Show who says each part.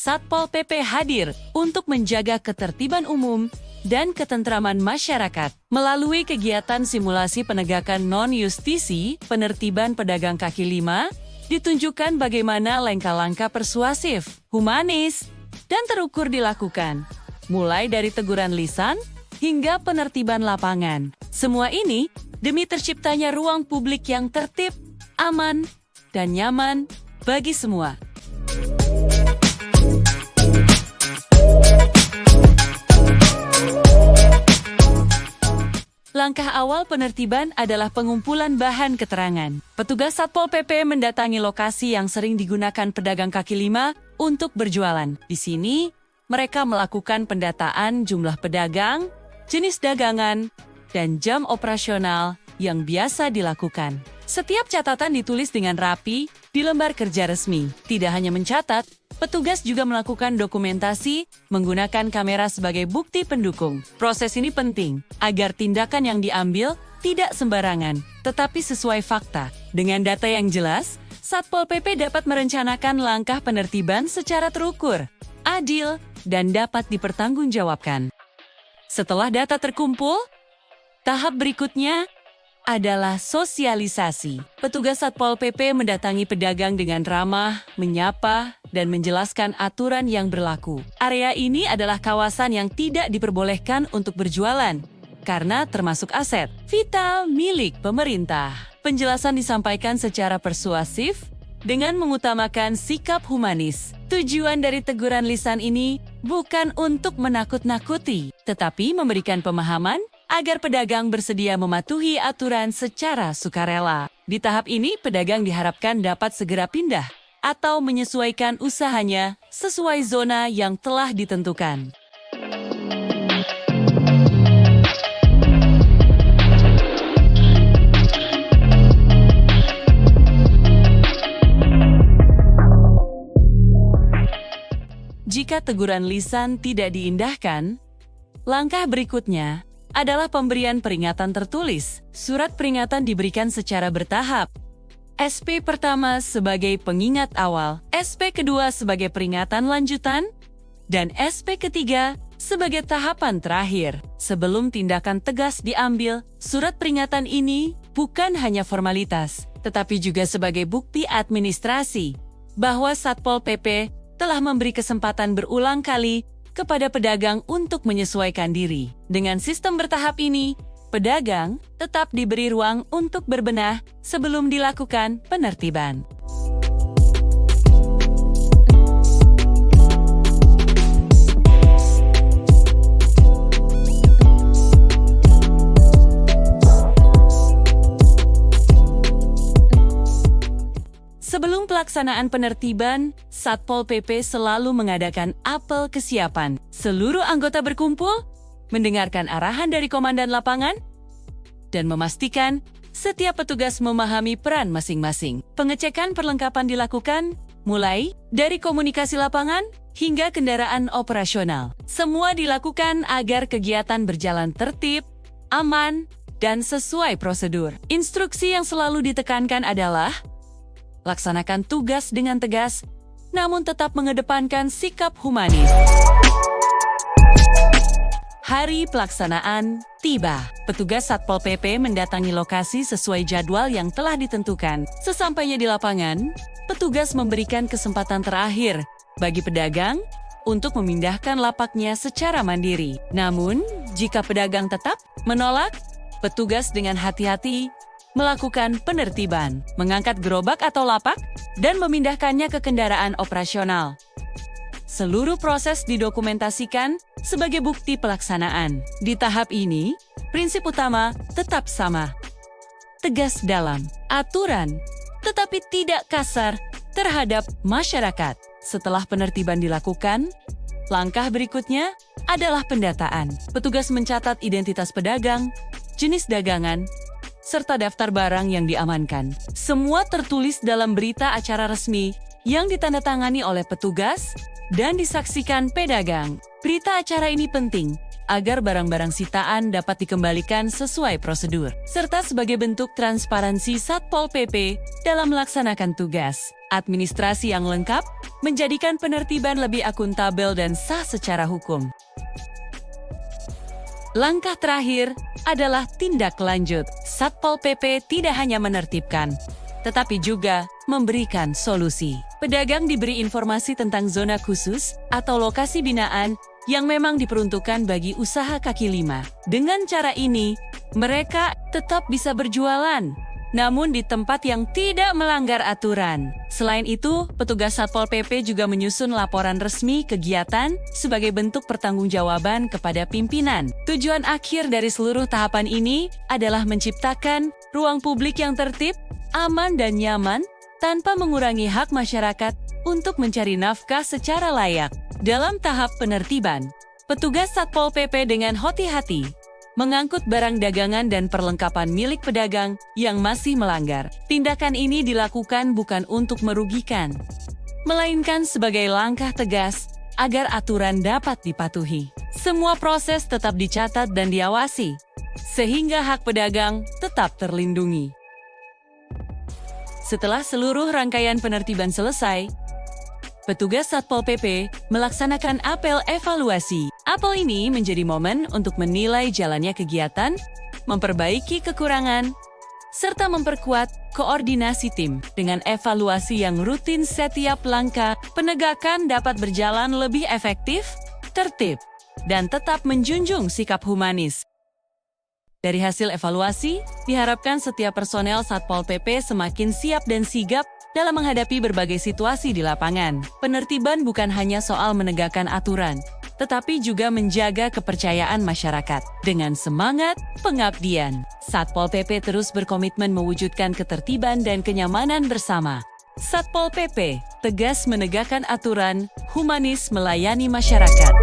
Speaker 1: Satpol PP hadir untuk menjaga ketertiban umum dan ketentraman masyarakat. Melalui kegiatan simulasi penegakan non-justisi, penertiban pedagang kaki lima, ditunjukkan bagaimana langkah-langkah persuasif, humanis, dan terukur dilakukan. Mulai dari teguran lisan hingga penertiban lapangan. Semua ini demi terciptanya ruang publik yang tertib, aman, dan nyaman bagi semua. Langkah awal penertiban adalah pengumpulan bahan keterangan. Petugas Satpol PP mendatangi lokasi yang sering digunakan pedagang kaki lima untuk berjualan. Di sini, mereka melakukan pendataan jumlah pedagang, jenis dagangan, dan jam operasional yang biasa dilakukan. Setiap catatan ditulis dengan rapi di lembar kerja resmi. Tidak hanya mencatat, petugas juga melakukan dokumentasi menggunakan kamera sebagai bukti pendukung. Proses ini penting agar tindakan yang diambil tidak sembarangan, tetapi sesuai fakta. Dengan data yang jelas, Satpol PP dapat merencanakan langkah penertiban secara terukur, adil, dan dapat dipertanggungjawabkan. Setelah data terkumpul, tahap berikutnya adalah sosialisasi. Petugas Satpol PP mendatangi pedagang dengan ramah, menyapa, dan menjelaskan aturan yang berlaku. Area ini adalah kawasan yang tidak diperbolehkan untuk berjualan, karena termasuk aset vital milik pemerintah. Penjelasan disampaikan secara persuasif, dengan mengutamakan sikap humanis. Tujuan dari teguran lisan ini bukan untuk menakut-nakuti, tetapi memberikan pemahaman agar pedagang bersedia mematuhi aturan secara sukarela. Di tahap ini, pedagang diharapkan dapat segera pindah atau menyesuaikan usahanya sesuai zona yang telah ditentukan. Jika teguran lisan tidak diindahkan, langkah berikutnya adalah pemberian peringatan tertulis. Surat peringatan diberikan secara bertahap. SP pertama sebagai pengingat awal, SP kedua sebagai peringatan lanjutan, dan SP ketiga sebagai tahapan terakhir. Sebelum tindakan tegas diambil, surat peringatan ini bukan hanya formalitas, tetapi juga sebagai bukti administrasi bahwa Satpol PP telah memberi kesempatan berulang kali kepada pedagang untuk menyesuaikan diri. Dengan sistem bertahap ini, pedagang tetap diberi ruang untuk berbenah sebelum dilakukan penertiban. Sebelum pelaksanaan penertiban, Satpol PP selalu mengadakan apel kesiapan. Seluruh anggota berkumpul, mendengarkan arahan dari komandan lapangan, dan memastikan setiap petugas memahami peran masing-masing. Pengecekan perlengkapan dilakukan, mulai dari komunikasi lapangan hingga kendaraan operasional. Semua dilakukan agar kegiatan berjalan tertib, aman, dan sesuai prosedur. Instruksi yang selalu ditekankan adalah laksanakan tugas dengan tegas, namun tetap mengedepankan sikap humanis. Hari pelaksanaan tiba. Petugas Satpol PP mendatangi lokasi sesuai jadwal yang telah ditentukan. Sesampainya di lapangan, petugas memberikan kesempatan terakhir bagi pedagang untuk memindahkan lapaknya secara mandiri. Namun, jika pedagang tetap menolak, petugas dengan hati-hati melakukan penertiban, mengangkat gerobak atau lapak, dan memindahkannya ke kendaraan operasional. Seluruh proses didokumentasikan sebagai bukti pelaksanaan. Di tahap ini, prinsip utama tetap sama. Tegas dalam aturan, tetapi tidak kasar terhadap masyarakat. Setelah penertiban dilakukan, langkah berikutnya adalah pendataan. Petugas mencatat identitas pedagang, jenis dagangan, serta daftar barang yang diamankan. Semua tertulis dalam berita acara resmi yang ditandatangani oleh petugas dan disaksikan pedagang. Berita acara ini penting agar barang-barang sitaan dapat dikembalikan sesuai prosedur, serta sebagai bentuk transparansi Satpol PP dalam melaksanakan tugas. Administrasi yang lengkap menjadikan penertiban lebih akuntabel dan sah secara hukum. Langkah terakhir adalah tindak lanjut. Satpol PP tidak hanya menertibkan, tetapi juga memberikan solusi. Pedagang diberi informasi tentang zona khusus atau lokasi binaan yang memang diperuntukkan bagi usaha kaki lima. Dengan cara ini, mereka tetap bisa berjualan, namun di tempat yang tidak melanggar aturan. Selain itu, petugas Satpol PP juga menyusun laporan resmi kegiatan sebagai bentuk pertanggungjawaban kepada pimpinan. Tujuan akhir dari seluruh tahapan ini adalah menciptakan ruang publik yang tertib, aman dan nyaman, tanpa mengurangi hak masyarakat untuk mencari nafkah secara layak. Dalam tahap penertiban, petugas Satpol PP dengan hati-hati mengangkut barang dagangan dan perlengkapan milik pedagang yang masih melanggar. Tindakan ini dilakukan bukan untuk merugikan, melainkan sebagai langkah tegas agar aturan dapat dipatuhi. Semua proses tetap dicatat dan diawasi, sehingga hak pedagang tetap terlindungi. Setelah seluruh rangkaian penertiban selesai, petugas Satpol PP melaksanakan apel evaluasi. Apel ini menjadi momen untuk menilai jalannya kegiatan, memperbaiki kekurangan, serta memperkuat koordinasi tim. Dengan evaluasi yang rutin setiap langkah, penegakan dapat berjalan lebih efektif, tertib, dan tetap menjunjung sikap humanis. Dari hasil evaluasi, diharapkan setiap personel Satpol PP semakin siap dan sigap dalam menghadapi berbagai situasi di lapangan. Penertiban bukan hanya soal menegakkan aturan, tetapi juga menjaga kepercayaan masyarakat. Dengan semangat pengabdian, Satpol PP terus berkomitmen mewujudkan ketertiban dan kenyamanan bersama. Satpol PP tegas menegakkan aturan, humanis melayani masyarakat.